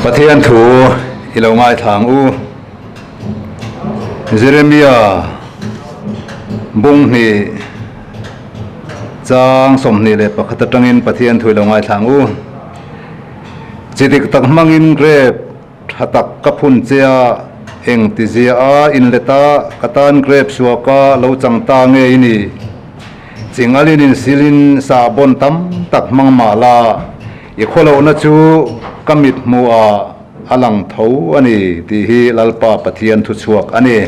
ประเทศถูอิโลง่ายทางเจเรมียาบุงนี่จางสมนี่เลยปะคัตตังอินประเทศถูอิโลง่ายทางจิติกตักมังอินเกรบหัตักกับพุนเจียเองติเจียอินเลตากตันเกรบชัวกาเราจังตาเงยนี่จิงอลินินซิลินซาบอนตัมตักมังมาลาอีกคนเรานะจูกมิดมัวอลังเทาอันนี้ที่ฮีลัลปาปะเทียนทุชวกอันนี้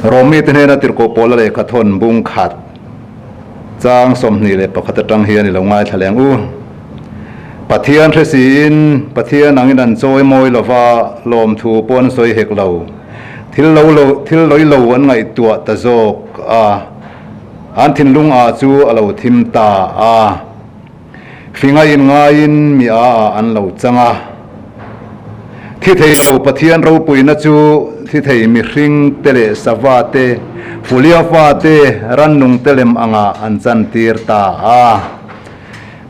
โรมีตเนนติรโกโปลเลยขทนบุงขัดจางสมนี่เลยปะขัดตังเฮียนี่เราง่ายแถลงปะเทียนเทศินปะเทียนนังอินันโจยมวยลาวาลมถูปนสวยเฮกเหลาทิลลอยเหลาอันไงตัวตะโจกอันทินลุงจูเหลาทิมตาฟิงอินง่ายมีอันเหลาจังที่เทเหลาปะเทียนเราปุยนะจูที่เทมีริงเตเลสวาเตฟุลียฟาเตรันนุงเตเลมอันจันตีร์ตา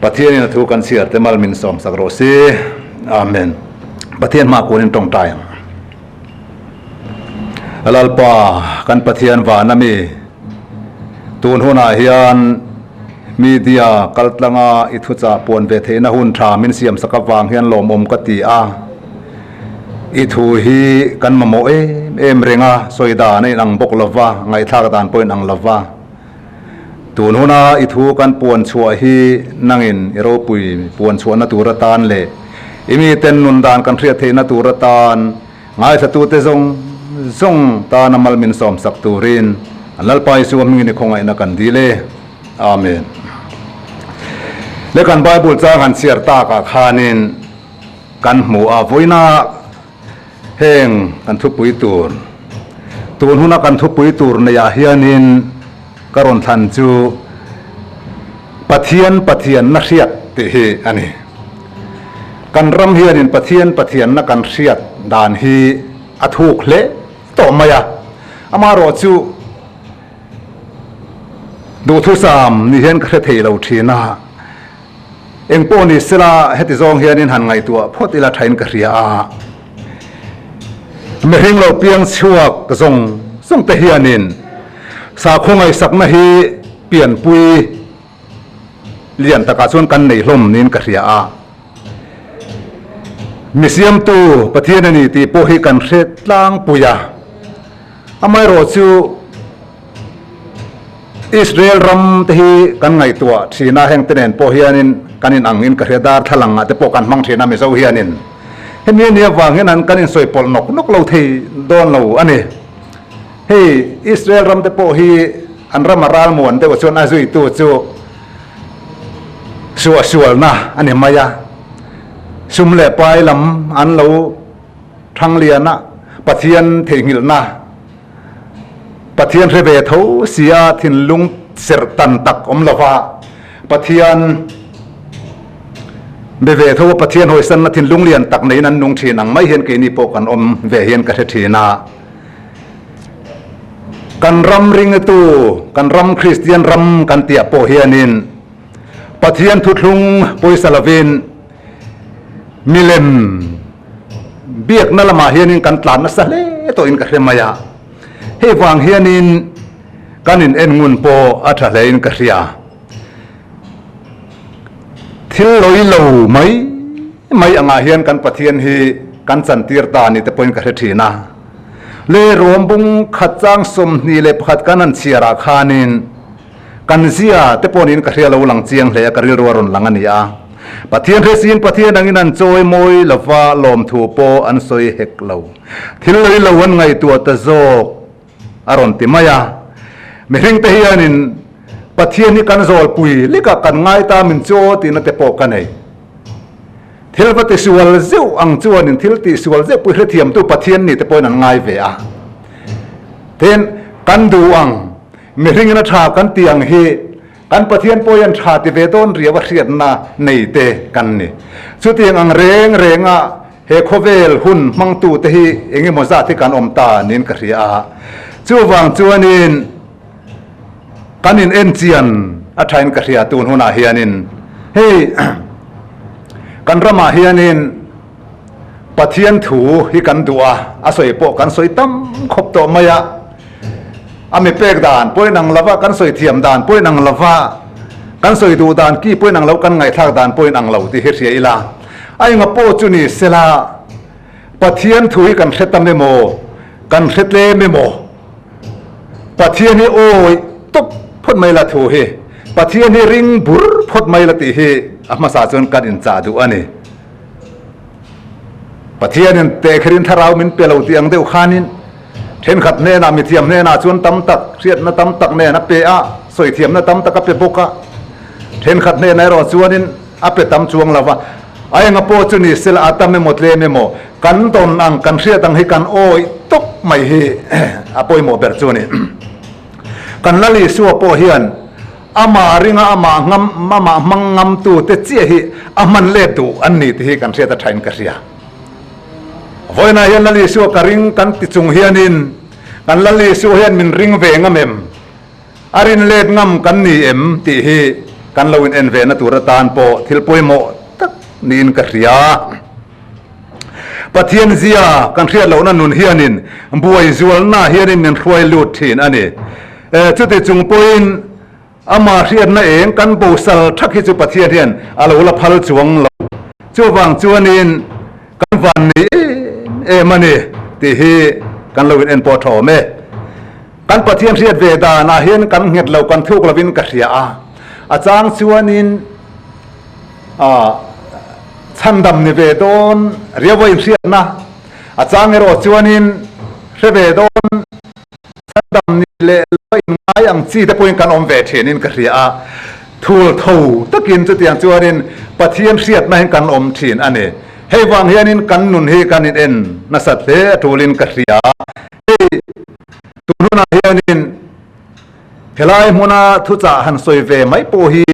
ปะเทียนนี่ถูกกันเสียแต่มาลมินสมสักโรซีอาเมนปะเทียนมากูนินตรงใจลัลปากันปะเทียนวานามีตูนหัวหน้าเฮียนมีเดียกัลตังอิทุจ่าปวนเวทีนะหุ่นทรามินเสียมสกัดวางเฮียนลมกติอิทุฮีกันมาโมเอมเริงสวยดาในนังบกลวะไงท่ากตานปอยนังลวะตูนหัวหน้าอิทุกันปวนชัวฮีนังอินเอโรปุยปวนชัวนัตูรตานเลอิมีเต็นนุนดานกันเรียเทนัตูรตานไงสตูเตซงตานมัลมินสอมสักตูรินอันลัลปายสวมมินิคงไอนักันดีเลอาเมนและกันไบเบิลจ้ากันเสียตากาคานินกันหมูวุยนาเฮงกันทุบปุยตูนหุนักันทุบปุยตูนในยาเฮียนินกรอนทันจูปะเทียนนักเสียดติฮีอันนี้กันรำเฮียนินปะเทียนนักกันเสียดดานฮีอทุกเละต่อมายาอามารอจูดูทุสามนี่เห็นกระเทยเราทีน่าเอ็งโปนิสละเฮติซองเฮียนินหันไงตัวพอติละไทยนกระเรียไม่เห็นเราเพียงชัวกระส่งแต่เฮียนินสาคงไอสักนาฮีเปลี่ยนปุยเลียนตะกาส่วนกันในลมนินกระเรียมิเซียมตูประเทศนี้ตีโปหิกันเสร็จล้างปุยอามายโรจูอิสราเอลรำที่กันไงตัวสีนาแห่งเตนโปฮิอานินกันินอังอินกระเทียดาร์ทลังแต่โปกันมังสีนามิโซฮิอานินเห็นเนี่ยวางเห็นนั้นกันินสวยปลนกเราที่โดนเราอันนี้เฮ้อิสราเอลรำแต่โปฮิอันรำมาราลมวนแต่ว่าชวนอาซุยตัวจูชัวนะอันนี้มายาซุ่มเล่ไปลำอันเราทั้งเลียนะปะเทียนเถิงนะปะเทียนเรเบทูเสียทินลุงเสรตันตักอมลาวาปะเทียนเบเวทูปะเทียนหอยสันทินลุงเลียนตักในนั้นนุงทีนังไม่เห็นเกณีโปกันอมเวเห็นกระเทียนากันรำริงตูกันรำคริสเตียนรำกันเตียโปเฮียนินปะเทียนทุดลุงปุยสลาวินมิเลมเบียกนั่นละมาเฮียนินกันตลาดนัสเลตัวอินกระเทียมายาเฮวางเฮียนินกันินเอ็นงุนโปอัฐเลนกระเรียทิลลอยโลไม่อ่างเฮียนกันปะเทียนฮีกันสันติรตานี่แต่ปนกระเทียนะเลรวมบุงขัดจางสมนี่เลพัดกันนันเชียราคานินกันเสียแต่ปนินกระเรียเราหลังเจียงเลยกระเรียรัวรุนหลังอันนี้ปะเทียนเรซินปะเทียนนังอินันโจยมวยลฟ้าลมถูโปอันสวยเฮกเลาทิลลอยโลวันไงตัวตะโจกอารมณ์ติมายาไม่เร่งแต่เฮียนินปะเทียนนี่กันโจลปุยลิกากันง่ายตามินโจตินัตเตปกันไอทิลปฏิสวลเจ้าอังจวนินทิลติสวลเจ้าปุยเทียมตัวปะเทียนนี่แต่ปอยนันง่ายเวียเทนกันดูอังไม่เร่งนัทรากันเตียงเฮกันปะเทียนปอยันชาติเวต้นเรียกว่าเสียนนาในเตกันนี่สุดเตียงอังเร่งเฮโคเวลหุ่นมังตูเตฮีเองมอซาที่การอมตานินกระเรียจูวางจวนินกันอินเอ็นเจียนอัฐายนกระเรียตูนหัวหน้าเฮียนินเฮ้ kan rama hianin pathian thu hi kan dua asoi po kan soi tam khop to maya ame pek dan poi nang lava kan soi thiam dan poi nang lava kan soi du dan ki poi nang lo kan ngai thak dan poi nang lo ti he ria ila ai nga po chu ni sela pathian thu hi kan hretam me mo kan hretle me mo pathian hi oi top phot mai la thu hi pathian hi ring bur phot mai la ti hi ama sa chon kan in cha du ani pathian in te khrin tharau min pelo ti ang deu khanin then khat ne na mi thiam ne na chun tam tak riat na tam tak ne na pe a soi thiam na tam tak a pe boka then khat ne na ro chuanin a pe tam chuang lawa ai nga po chu ni sel atam me motle me mo kan ton ang kan riat ang hi kan oi tok mai hi apoi mo ber chu ni kan lali su po hian ama ringa ama ngam mama mangam tu te chi hi aman le tu an ni ti hi kan riat a thain ka ria voina hian lali su ka ring kan ti chung hianin kan lali su hian min ring ve ngamem arin let ngam kan ni em ti hi kan loin en ve na tur tan po thil poimo tak nin ka ria pathian zia kan riat lo na nun hianin buai zual na hianin min roi lut thin ani chu ti chung poin ama riat na eng kan bo sal thak hi chu pathian hian alo la phal chuang lo chu wang chuanin kan van ni mani ti hi kan lo en po tho me kan pathian riat ve da na hian kan nget lo kan thuk lovin ka ria a chang chuanin chandam ni ve don riawai riat na a chang ero chuanin re ve don chandam ni le in ngai ang chi te point kan om ve thenin ka ria thul tho takin chu tiang chuanin pathian riat na hin kan om thin ani hei wang hianin kan nun hi kan in en na sat le tulin ka ria hei tununa hianin helai muna thu cha han soi ve mai po hi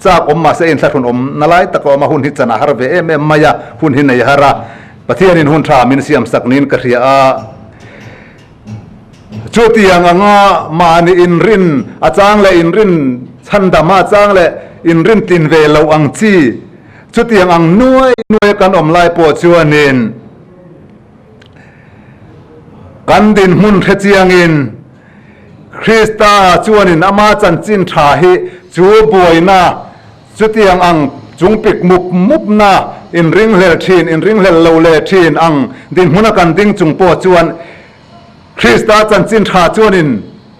cha om ma se in thun om nalai tako ma hun hi chana har ve em maya hun hi nei hara pathianin hun tha min siam saknin ka ria chu tiang anga mani in rin a chang le in rin chandama chang le in rin tin ve lo ang chi chu tiang ang nuai kan om lai po chuanin kan din mun the chiang in Krista chuanin ama chan chin tha hi chu boina chu tiang ang chung pik mup na in ring hlel thin in ring hlel lo le thin ang din huna kan ding chung po chuan Krista chan chin tha chuanin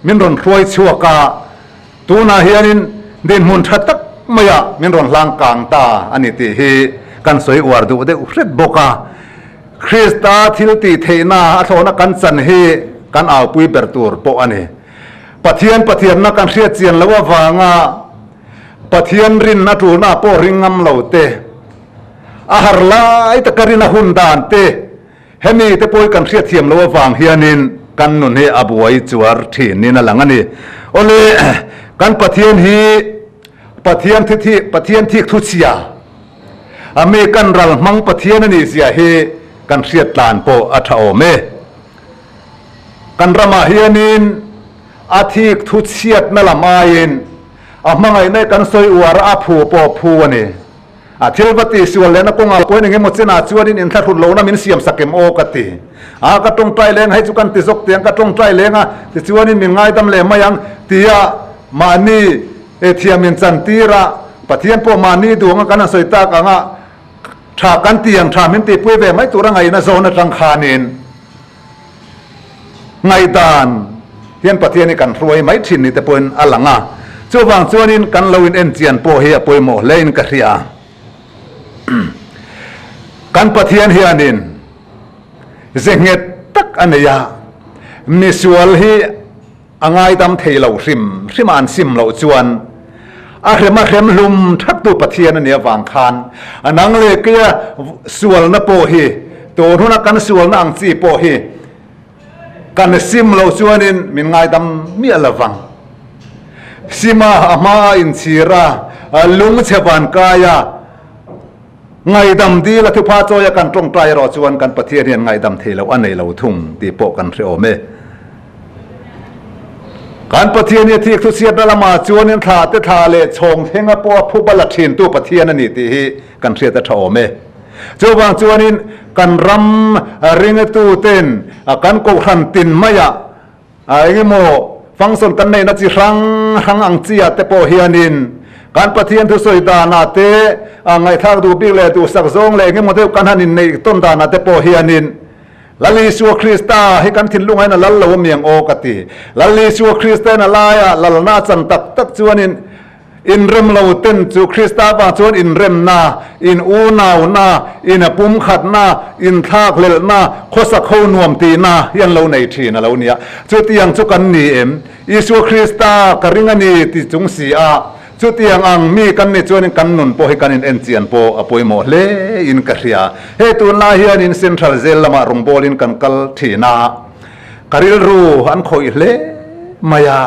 min ron roi chuaka tuna hianin din mun tha tak maya min ron hlang kang ta ani ti hi kan soi war du de ret boka Krista thil ti theina athona kan chan hi kan aw pui ber tur po ani pathian na kan riat chian lawa wanga pathian rin na tu na po ringam lo te a har lai ta karina hun dan te hemi te poi kan riat thiam lawa wang hianin kan nun he abuai chuar thin ni na langani ole kan pathian hi pathian thik thu chia ame kan ral mang pathian ani sia he kan riat tlan po athao me kan rama hianin athik thu chiat na lamain amangai nei kan soi war a phu po phu ani a thilvati sual le na konga poin nge mo chena chuanin in thla thut lo na min siam sakem o kati a ka tong trai leng hai chu kan ti zok tiang ka tong trai lenga ti chuanin min ngai dam le mayang tia mani e thiamin chan tira pathian po mani duanga kana soita kanga tha kan tiang tha min ti pui ve mai tura ngai na zona tang khanin ngai dan hian pathian kan ruai mai thin ni te poin alanga chu wang chuanin kan loin en chian po hi a poimo lein ka ria kan pathian hianin zenget tak aneya misual hi angai dam theilo riman sim lo chuan a rem lum thak tu pathian ania wang khan anang le kia sual na po hi to huna kan sual na ang chi po hi kan sim lo chuanin min ngai dam mi alawang sima ama in chira lung chewan kaya ngai dam di la thu pha choya kan tong trai ro chuan kan pathian hian ngai dam thelo anei lo thum ti po kan reo me การปะเทียนเนี่ยที่ทุเสียดละมาจวนเนี่ยท่าเตท่าเลยชงเฮงปัวผู้บลัดเทียนตัวปะเทียนนี่ที่กันเสียแต่ทอเมจวบางจวนนี่กันรำริงตู้เต้นกันโกหันตินมายะไอ้โมฟังสนกันในนัดจิรังอังเจียเตโปเฮียนินการปะเทียนทุสวยดานาเตไงทักดูบิกเลยดูสักซงเลยงี้โมเดลกันหันินในต้นดานาเตโปเฮียนินลาลิชัวคริสตาให้กันทิ้งลุงให้น่ะลัลลวเมียงโอกติลาลิชัวคริสตาน่ะลายะลัลนาจันตักจวนินอินเรมเราเต้นจูคริสตาบางจวนอินเรมนาอินอูนาวนาอินปุ่มขัดนาอินทากเลลนาโคสักเขานวมตีนายันเราในทีนะเราเนี่ยจุดยังจุกันนี่อิชัวคริสตากริงันีติจุงสีอาจุดยังอังมีกันนี่จวนกันนุนโปให้กันอินเจียนโปอปอยโมเลอินกะเรียเฮตุนลาเฮียนอินเซ็นทรัลเซลละมารงโบลินกันกัลทีนาการิลรูอันคอยเลมายา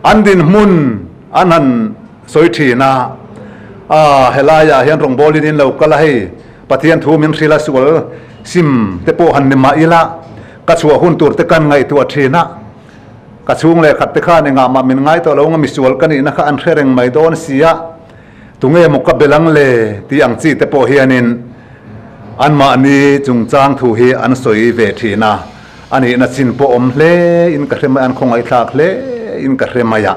อันดินมุนอันนั้นสวยทีนาเฮลายาเฮียนรงโบลินเราก็เลยปฏิญาณทูมินศิลาสวลซิมเตโปหันนิมาอิละกัชัวหุ่นตัวเตกันไงตัวทีนะกัช่วงเลยขัดเตข้าในงามามินไงตัวเรางมิสวลกันนี่นะคะอันเคร่งไม่โดนเสียตุงเอมุกกับเบลังเลที่อังจีเตโปเฮียนินอันมาอันนี้จุงจางทูเฮอันสวยเวทีนะอันนี้นัดสินโปอมเลอินกระเรมาอันคงไอทากเลอินกระเรมายะ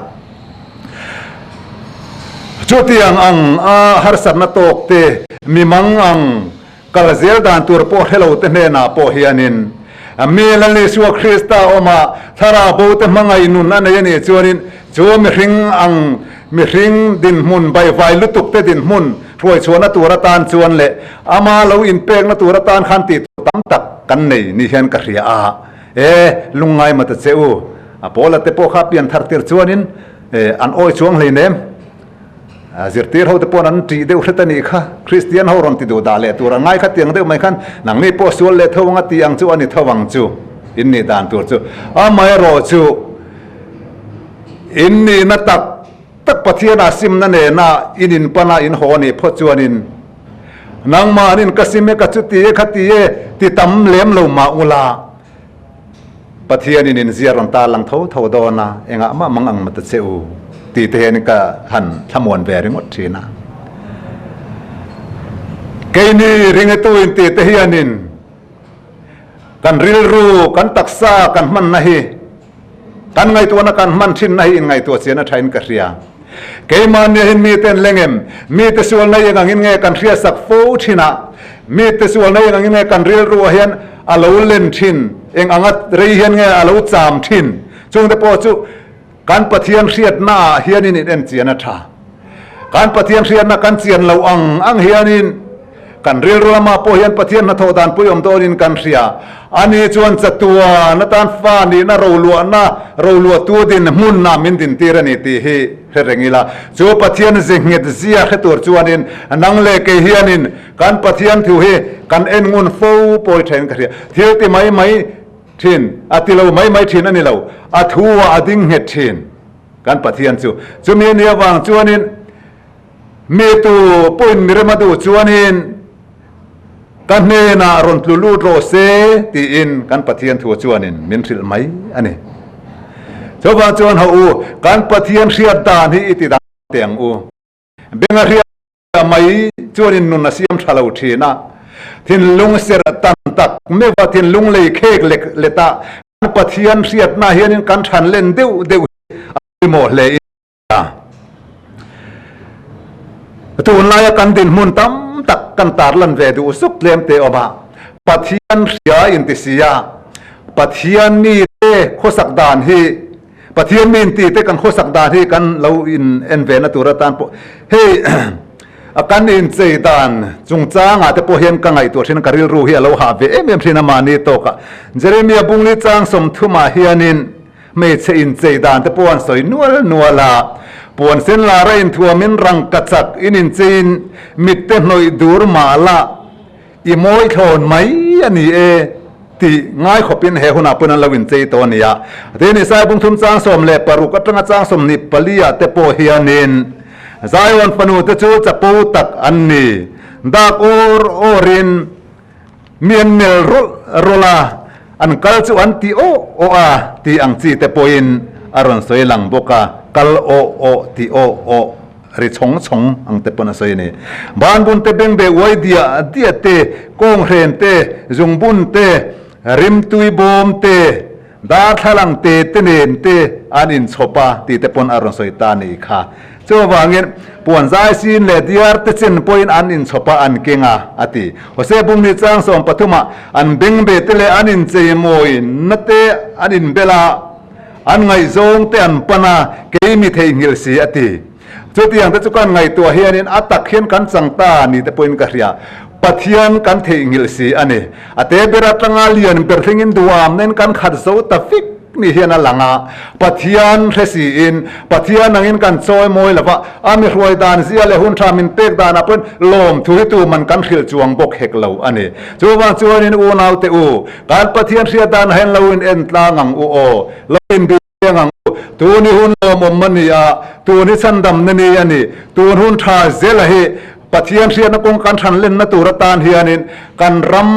จุดyang ang harsat na tokte mimang ang kalzel dan tur po hello te na po hianin melali suwa krista oma thara bote mangai nun na yani chuanin chu mi ring din mun bai vai lutuk te din mun roi chuana tura tan chuan le ama lo in pek na tura tan khan ti tam tak kan nei ni hian ka ria a lungai mata cheu apola te po kha pian thar tir chuanin an oi chuang le nem zirtir ho te pon an ti deuh hretani kha Christian ho ron ti do da le tura ngai kha tiang deuh mai khan nang ni po sual le thawanga ti ang chu ani thawang chu in ni dan tur chu a mai ro chu in ni na tak pathiana sim na ne na inin pana in ho ni pho chuanin nang ma nin kasime ka chu ti kha ti e ti tam lem lo ma ula pathianin in ziaron ta lang tho do na enga ma mangang mat cheuตีเทนก็หันทำวนแวริงดทีนะเกนี่ริงตัวอินตีเทียนินกันริลรูกันตักษากันมันนะฮีกันไงตัวนักกันมันชินนะฮีไงตัวเสียนะไทยนกเรียเกมันเนี่ยเห็นมีเต้นเล่งมีแต่ส่วนในยังงินไงกันเรียสักฟูชินะมีแต่ส่วนในยังงินไงกันริลรูเห็นอาลูเล่นชินเองอังัดเรียนไงอาลูจามชินจงแต่พอจุการปะเทียนเสียดหน้าเฮียนินเอ็นเจียนะท่าการปะเทียนเสียดนะกันเจียนเราอังเฮียนินกันเรียลมาโปเฮียนปะเทียนนะโทดานปุยอมโตนินกันเสียอันนี้ชวนจัตัวนะตานฟ้านี่นะเราลัวตัวดินมุนนามินดินตีระนี่ตีเฮเร่งอีละจูปะเทียนจิงเงดเสียแค่ตัวจวนนินนังเลกเฮียนินการปะเทียนถือเฮกันเอ็นงุนฟูโปยเทนกันเสียเที่ยวที่ไม่ทินอาทิเราไม่ทินอันนี้เราอาทัวอดิ้งเฮทินการปะเทียนจูมีเนียวางจวนินมีตัวปุ่นมีเรมาดูจวนินกันเนนารอนลูโรเซตีอินการปะเทียนทัวจวนินมินสิลไหมอันนี้ชาวบ้านจวนเขาการปะเทียนเสียดานที่อิติดาเตียงเบงเรียไม่จวนินนุนเสียมชาลาวทีนะทินลุงเสรตันตักไม่ว่าทินลุงเลยเคกเล็กเลตาการปะเทียนเสียดนาเฮียนินการฉันเล่นเดียวหมดเลยตัวลายกันดินมุนตั้มตักกันตาลันเวดูสุกเลี้ยมเตอมาปะเทียนเสียอินติเสียปะเทียนมีเตโคสักดานฮีปะเทียนมีนตีเตกันโคสักดานฮีกันเราอินเอ็นเวนตัวตันเฮ้อาการอินเจดานจุงจ้างอาจจะพอเห็นกันไงตัวเช่นการิลรูเฮียเราหาเวเอ็มพินามานีโตกะเจเรมียบุงลิจ้างสมทุมาเฮียนินไม่ใช่อินเจดานแต่ปวนสวยนัวลาปวนเส้นลาเรนทัวมินรังกัจจกอินจีนมิดเตนอยดูร์มาละอีโมยทนไหมอันนี้ตีง่ายขบินเฮหุนาปุนันลวินเจตัวนี้อะเดนิสายบุงทุมจ้างสมเล็บปรุกตั้งจ้างสมนิปลียแต่ปอเฮียนินใจวันปนุตจูจะปูตักอันนี้ดักโอรินเมียนเมลโรลาอันกัลจูอันตีโออาตีอังจีเตปอิน aron soi lang boka kal o ti o ri chong ang te pon soi ni ban bun te beng be wai dia te kong hren te zung bun te rim tui bom te da thalang te nen te anin chopa ti te pon aron soi ta ni kha cho wangin puan zai sin le diar te chen point an in chopa an kenga ati hose bung ni chang som pathuma an beng be te le an in chei moi nate an in bela an ngai zong te an pana ke mi thei ngil si ati chutiang te chukan ngai tua hian in atak hian kan changta ni te point ka ria pathian kan thei ngil si ani ate berat langa lian perthingin duam nen kan khat zo ta fik ni hian alanga pathian resi in pathian angin kan choi moi lava ami roi dan zia le hun thamin pek dan apun lom thui tu man kan khil chuang bok hek lo ani chuwa chuan in u nau te u kan pathian ria dan hen lo in en tlangang u o lo in bi ngang tu ni hun lom mani a tu ni chandam ni ani tu hun tha zela hi pathian ria na kong kan than len na tu ratan hianin kan ram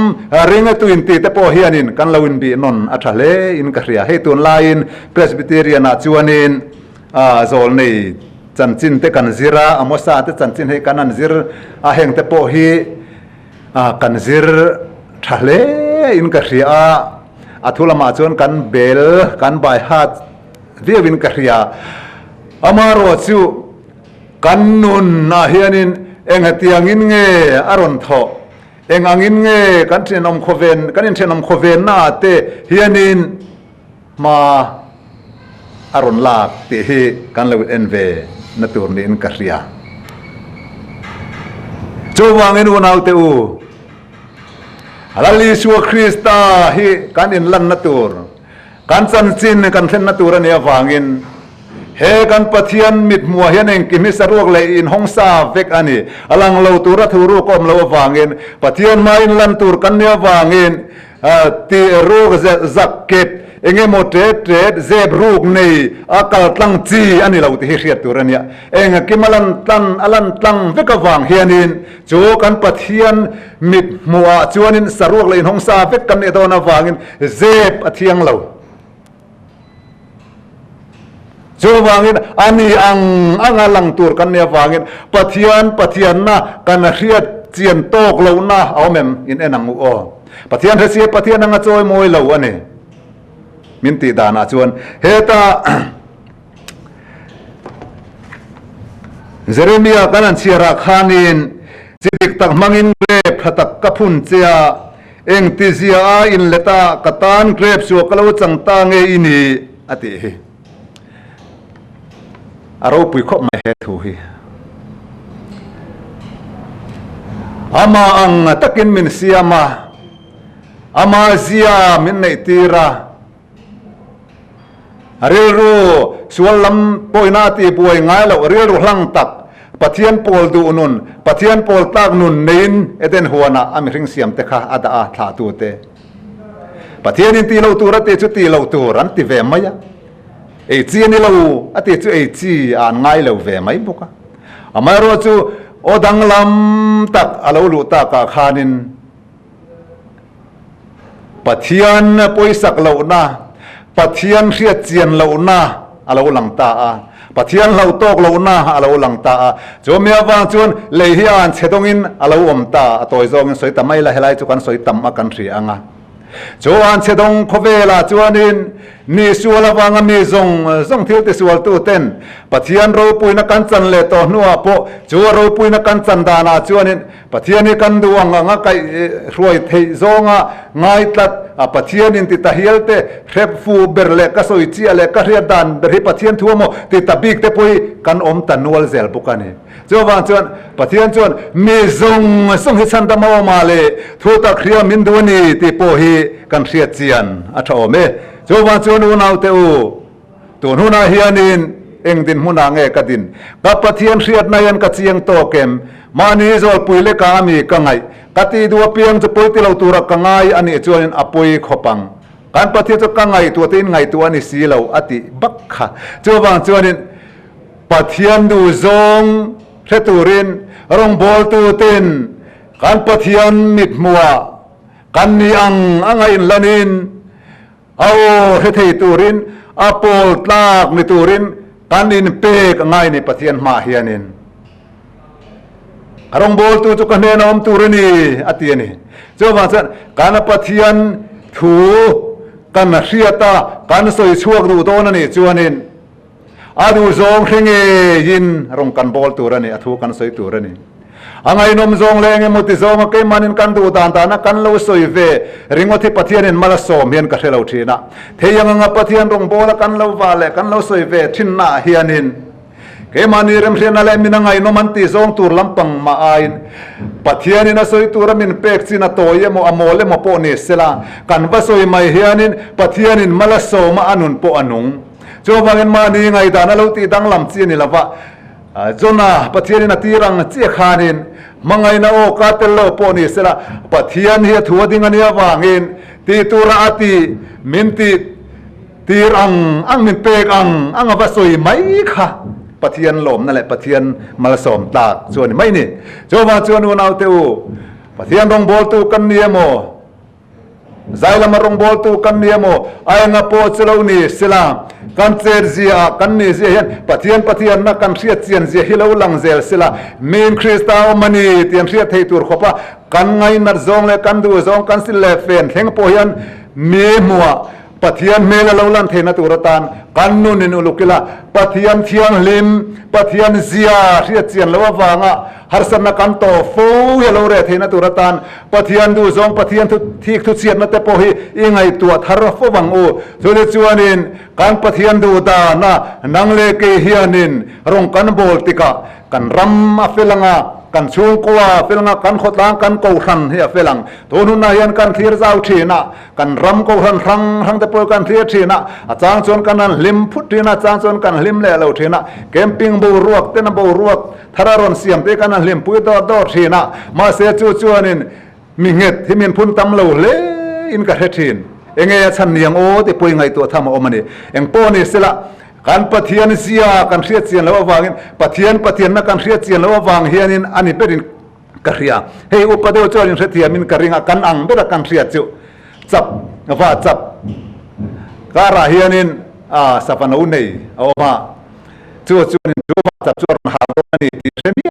ringa tu in ti te po hianin kan lo in bi non athale in ka ria he tun lain presbyterian a chuanin zol nei chanchin te kan zira amosa te chanchin he kanan zir a heng te po hi kan zir thale in ka ria athulama chuan kan bel kan bai hat viewin ka ria amaro chu kan nun na hianin engatiangin nge aron tho engangin nge kan thenom khoven kan thenom khoven na te hianin ma aron lak te hi kan lo enve natur ni in karia chowangin unau te u alali su krista hi kan in lan natur kan chan chin kan thlen natur ani awangin he kan pathian mit mua hian eng kimi saruak le in hongsa vek ani alang lo tura thuru kom lo wangin pathian ma in lan tur kan ne wangin ti rog zaket enge motet zeb rug nei akal tlang chi ani lo ti hiat turania eng kimalan tlan alan tlang vek awang hianin chu kan pathian mit mua chuanin saruak le in hongsa vek kan ne dona wangin zeb athiang lo cho wangin ani ang alang tur kan ne wangin pathian na kan riat chian tok lo na awmem in enang o pathian resi pathian anga choi moi lo ani minti dana chuan heta Jeremia kanan chira khanin chidik tak mangin grep phatak kaphun chia eng tizia in leta katan grep su kalo changta nge ini ati aro pui khop mai he thu hi ama ang takin min siama ama zia min nei tira ariru sualam poina ti buai ngai lo ariru hlang tak pathian pol du nun pathian pol tak nun nein eden huana ami ring siam te kha ada a tha tu te pathian in ti lo tu ra te chu ti lo tu ran ti ve maya ei chi ni lo ati chu ei chi an ngai lo ve mai boka amai ro chu odang lam tak alo lu ta ka khanin pathian poisak lo na pathian ria chian lo na alo lang ta a pathian lo tok lo na alo lang ta a chomia wang chuan lei hian chedongin alo om ta atoi zong soi tamai la helai chu kan soi tam a kan ri anga chuan chedong khovela chuanin ni suala wanga mi zong thil te sual tu ten pathian ro puina kan chan le to nuwa po chu ro puina kan chan dana chuanin pathian ni kan duang anga kai ruai thei zonga ngai tlat a pathian in ti tahial te rep fu berle ka soi chi ale ka ria dan berhi pathian thuamo ti tabik te pui kan om tanual zel bukani chuan pathian chuan mi zong hi chan da ma ma le thu ta khria min duani ti po hi kan ria chian a tho me chuan unau te u tun huna hianin eng din huna nge kadin ka pathian riat na yan ka chiang to kem mani zol puile ka mi ka ngai kati du piang chu poiti lo tura ka ngai ani chuan apoi khopang kan pathian chu ka ngai tu tin ngai tu ani si lo ati bakha chuanin pathian du zong theturin rong bol tu tin kan pathian mit muwa kan ni angai lanin ao he thei turin apol tlak ni turin kan in pek ngai ni pathian ma hianin arong bol tu chu kan ne om turini atiani cho wa chan kana pathian thu kan na hriata kan soi chuak ru don ani chuanin adu zong hringe yin rong kan bol turani athu kan soi turani angai nom zong leng emoti zong ke manin kan du dan ta na kan lo soi ve ringothi pathian in mala som hian ka thelo thina theyang nga pathian rong bola kan lo wale kan lo soi ve thin na hianin ke mani rem hrian ale min angai nom an ti zong tur lampang ma ain pathian in a soi tur min pek china toye mo amole mo po ni sela kan va soi mai hianin pathian in mala som anun po anung cho wangin mani ngai da na lo ti dang lam chi ni lawa zona pathian in atirang che khanin mangai na o katel lo po ni sela pathian hi thu ding ania wangin ti tura ati minti tirang ang min pek ang ava soi mai kha pathian lom na le pathian malasom tak chuan mai ni chowa chuan u nau te u pathian rong bol tu kan niemo zaila marong bol tu kan niemo ai nga po chelo ni sela kan cher zia kan ni zia hian pathian na kan ria chian zia hilo lang zel sela min krista o mani tiam ria thei tur khopa kan ngai nar zong le kan du zong kan sil le fen thleng po hian me muwa pathian mela lolan thena turatan kanun in ulukila pathian thiang lim pathian zia ria chian lawa wanga harsana kan to fo ya lo re thena turatan pathian du zong pathian thu thik thu chiat na te po hi ingai tu thar fo wang u zole chuanin kan pathian du da na nangle ke hianin rong kan bol tika kan ram afelanga kan chung kwa felanga kan khotlang kan ko hran he felang tonu na hian kan thir zau thina kan ram ko hran rang te po kan thir thina achang chon kan lim phut thina chang chon kan lim le lo thina camping bo ruak te na bo ruak thararon siam te kan lim pui do thina ma se chu chuanin minget himin phun tam lo le in ka hethin enge chan niang o te poi ngai to thama omani eng po ni sela kan pathian zia kan hriat chian lo wangin pathian na kan hriat chian lo wang hianin ani perin karia hei upadeu chuan in hretia min karinga kan ang bera kan hriat chu chap wa chap kara hianin sapano nei awma chu chuan in chu chap chuan ha ni ti remi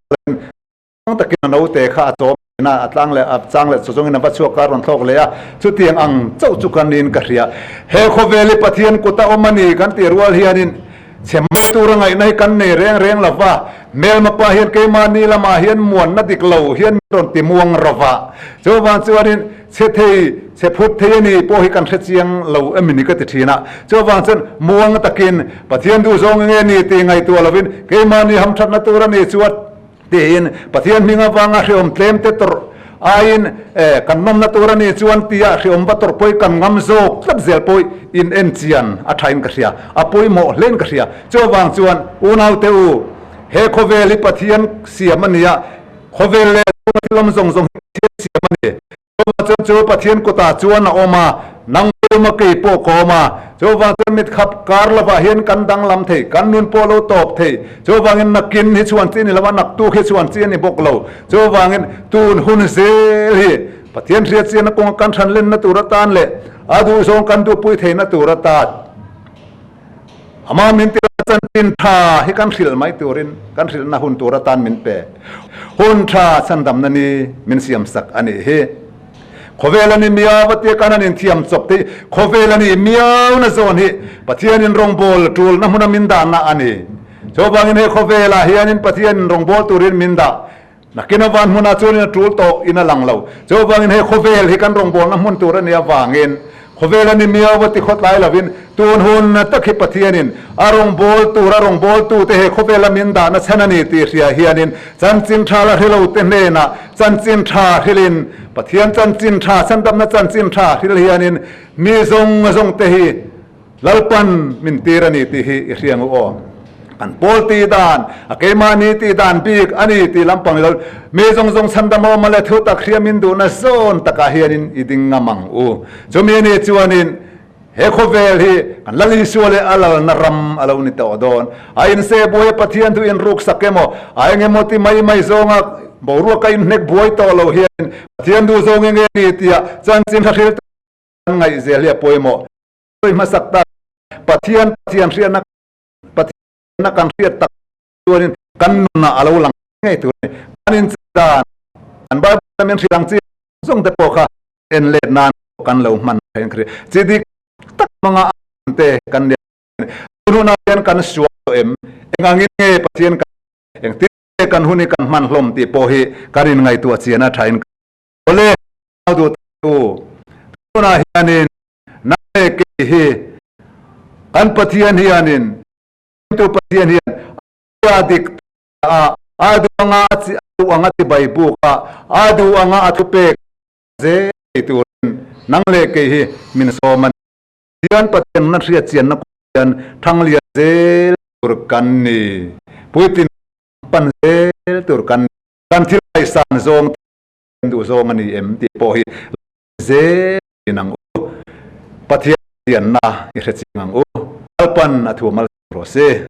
takin no te kha chom na atlang le chang le chong in ba chu ka ron thok le ya chu tiang ang chau chu kan in karia he khoveli pathian kuta omani kan ti rual hianin chemai turangai nai kan ne reng lawa mel ma pa hian ke mani lama hian muan na dik lo hian ron ti muang rawa chowan chuanin che thei che phut thei ni po hi kan thre chiang lo amini ka ti thina chowan chen muang takin pathian du zong nge ni ti ngai tu lovin ke mani ham that na tura ni chuat tin pathian minga wanga hriom tlem te tor ain kan nom na tura ni chuan tia hriom bator poi kan ngam zo tlap zel poi in enchian a thain ka hria a poi mo len ka hria chowang chuan unau te u he khoveli pathian siamania khovele lom zong siamani chu pathian ko ta chuan a oma nang ma ke po ko ma chowang chuan mit khap kar lawa hian kan dang lam thei kan nun polo top thei chowang in nakin hi chuan chin lawa nak tu khe chuan chin ni bok lo chowang in tun hun zel hi pathian ria chian ko kan than len na turatan le adu zong kan du pui thei na turatat ama min ti chan tin tha hi kan hril mai turin kan hril na hun turatan min pe hun tha chandam na ni min siam sak ani he khovelani miawati kananin thiam chopte khovelani miaw na zon hi pathian in rong bol tul na huna min da na ani chobangin he khovela hianin pathian in rong bol turin min da nakina van huna chunin tul to ina langlo chobangin he khovel hi kan rong bol na mun turan ya wangin khovelani miawati khotlai lovin tun hun na takhi pathianin arong bol tu te he khovela min da na chanani ti ria hianin chanchin thala helo te ne na chanchin tha hilin pathian chanchin tha chandam na chanchin tha hil hianin mi zong te hi lalpan min tirani ti hi riang o kan pol ti dan akema ni ti dan bik ani ti lampang lo me zong chandamo male thu tak hria min du na zon taka hianin iding ngamang u chomi ni chuanin he khovel hi kan lali suale alal naram alo ni to don ain se boy pathian tu in ruk sakemo aenge moti mai zonga boru ka in nek boy to lo hian pathian du zong nge ni tia chan chin thil ngai zelia poimo toy masak ta pathian ria na kan ria tak tuin kan na alo lang ngai tu kanin dan an ba men silang chi song te po kha en le nan kan lo man hen kri chi dik tak mga ante kan nu na yan kan suwa em engangin nge pathian kan eng ti kan huni kan man hlom ti po hi karin ngai tu chiana thain ole du tu na hianin na ke hi kan pathian hianin tu pathian hian adik adu anga ti bai bu ka adu anga atupe je tu nang le ke hi min so man hian pathian na ria chian na kan thang lia je tur kan ni puitin pan je tur kan thilai san zong du zong ani em ti po hi je nang pathian na i hre chingang alpan athu mal rose